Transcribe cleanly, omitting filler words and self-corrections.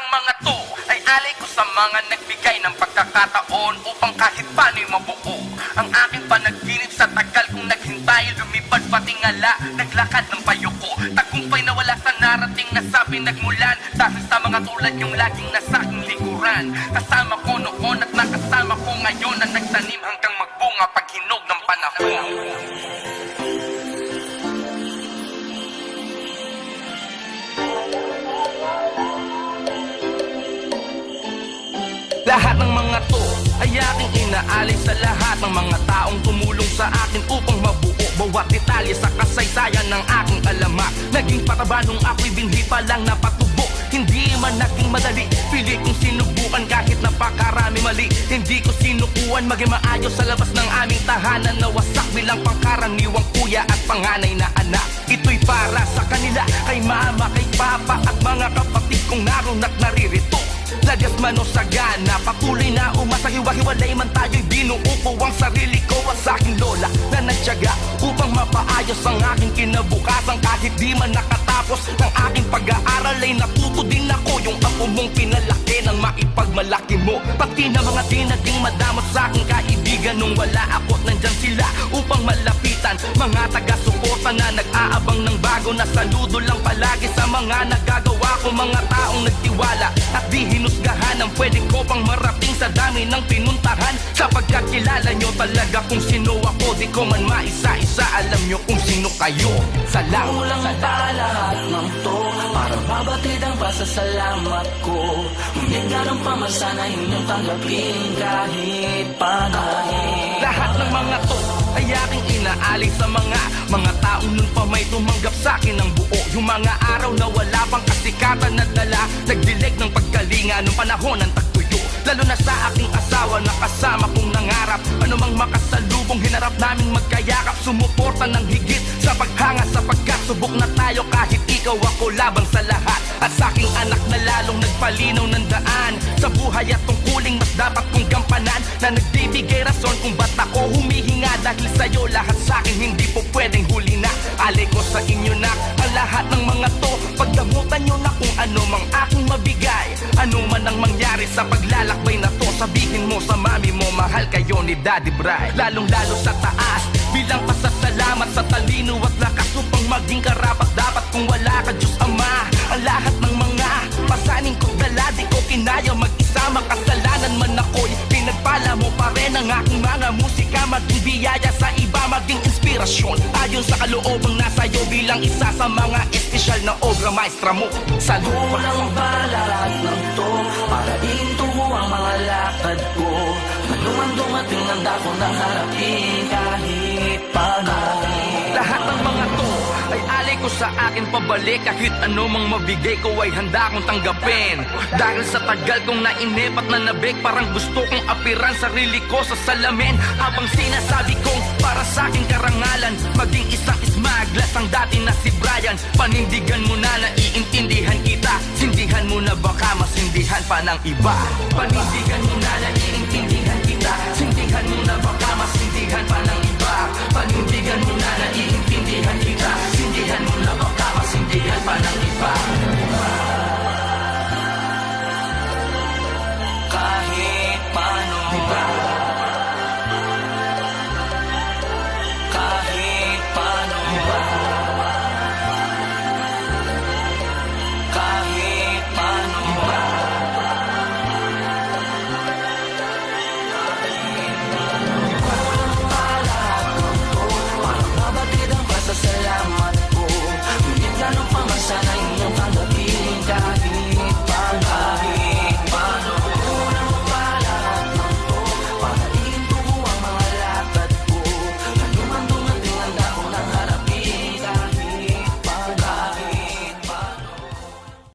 ng mga to ay alay ko sa mga nagbigay ng pagkakataon upang kahit paano'y mabuo ang aking panaginip sa tagal kong naghintay. Lumipad pati ngala, naglakad ng payoko, tagumpay na wala sa narating na sa pinagmulan. Dahil sa mga tulad yung laging nasa aking likuran, kasama ko noon at nakasama ko ngayon na nagtanim hanggang magbunga paghinog ng panahon. Lahat ng mga to ay aking inaalay sa lahat ng mga taong tumulong sa akin upang mabuo bawat detalye sa kasaysayan ng aking alamat. Naging pataba nung ako'y binhi pa lang napatubo. Hindi man naging madali, pili kong sinubukan kahit napakarami mali. Hindi ko sinukuan maging maayos sa labas ng aming tahanan, nawasak bilang pangkaraniwang kuya at panganay na anak. Ito'y para sa kanila, kay mama, kay papa at mga kapatid kong naroon at naririto. Ladyas man o sagana, patuloy na umasa, hiwa-hiwalay man tayo'y binuo ko ang sarili ko at sa aking lola na nagtiyaga upang mapaayos ang aking kinabukasan. Kahit di man nakatapos ng aking pag-aaral ay natuto din ako. Yung apo mong pinalaki ng maipagmalaki mo, pati na mga di naging madamot sa aking kaibigan. Nung wala ako nandyan sila upang malapitan, mga taga-suporta na nag-aabang ng bago. Na saludo lang palagi sa mga nagagawa ko, mga taong nagtiwala at di hinusgahan ang pwede ko pang marating sa dami ng pinuntahan. Sapagkat kilala nyo talaga kung sino ako, di ko man maisa-isa, alam nyo kung sino kayo. Salamat. Kulang pa lahat ng to para mabatid ang pasasalamat ko. Ngunit ganun pa man sana inyong tanggapin kahit panahin. Lahat ng mga to ay aking inaalay sa mga taong nun pa may tumanggap sa akin ng buo. Yung mga araw na wala pang kasikatan na dala, nagdilig ng pagkalinga nung panahon ng tagtuyo. Lalo na sa aking asawa na kasama kong nangarap, anumang makasalubong hinarap naming magkayakap. Sumuporta ng higit sa paghanga sapagkat subok na tayo kahit ikaw ako labang sa lahat. At sa aking anak na lalong nagpalinaw ng daan sa buhay at tungkuling mas dapat kong gampanan, na nagbibigay rason kung ba't ako humihinga. Dahil sa'yo lahat sa'kin hindi po pwedeng huli na. Alay ko sa inyo na ang lahat ng mga to, pagdamutan nyo na kung ano mang aking mabigay. Ano man ang mangyari sa paglalakbay na to, sabihin mo sa mami mo mahal kayo ni Daddy Bry. Lalong lalo sa taas bilang pasasalamat sa talino at lakas upang maging karapat dapat kung wala ka Diyos Ama. Ang lahat ng mga pasanin ko dala, di ko kinaya mag-isa, makasalanan man ako'y pinagpala mo pa rin ang aking mga musika. Maging biyaya sa iba, maging inspirasyon ayon sa kaloobang nasa iyo bilang isa sa mga espesyal na obra maestra mo sa lupa. Kulang pa lahat ng to para iintuho ang mga lakad ko. Manuman dumating ang dako na harapin kahit panahin. Lahat ng mga to ay alay ko sa akin pabalik, kahit ano mang mabigay ko ay handa kong tanggapin. Dahil sa tagal kong nainip at nanabik, parang gusto kong apiran sarili ko sa salamin. Habang sinasabi kong para sa aking karangalan, maging isang smaglas ang dati na si Brian. Panindigan mo na, naiintindihan kita, sindihan mo na baka masindihan pa ng iba. Panindigan mo na, naiintindihan kita, sindihan mo na baka masindihan pa ng